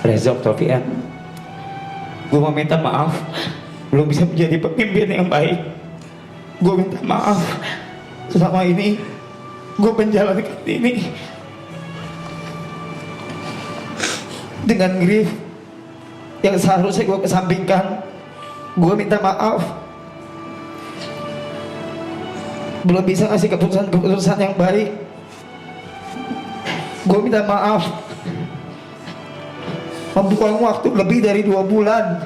Reza Octavian, gue mau minta maaf belum bisa menjadi pemimpin yang baik. Gue minta maaf selama ini gue menjalankan ini dengan grief yang seharusnya gue kesampingkan. Gue minta maaf belum bisa ngasih keputusan-keputusan yang baik. Gue minta maaf membuang waktu lebih dari 2 bulan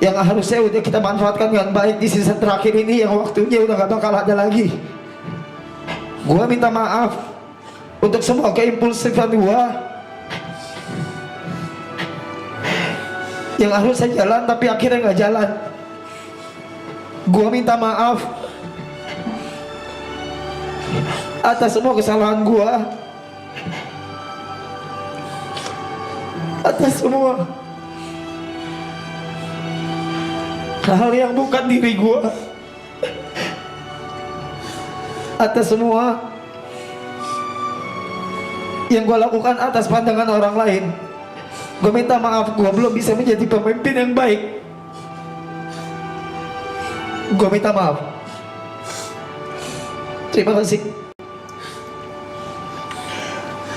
yang harusnya udah kita manfaatkan dengan baik di season terakhir ini, yang waktunya udah gak bakal ada lagi. Gue minta maaf untuk semua keimpulsifan gue yang harusnya jalan tapi akhirnya gak jalan. Gue minta maaf atas semua kesalahan gue, atas semua hal yang bukan diri gue, atas semua yang gue lakukan atas pandangan orang lain. Gue minta maaf, gue belum bisa menjadi pemimpin yang baik. Gue minta maaf. Terima kasih.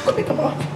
Gue minta maaf.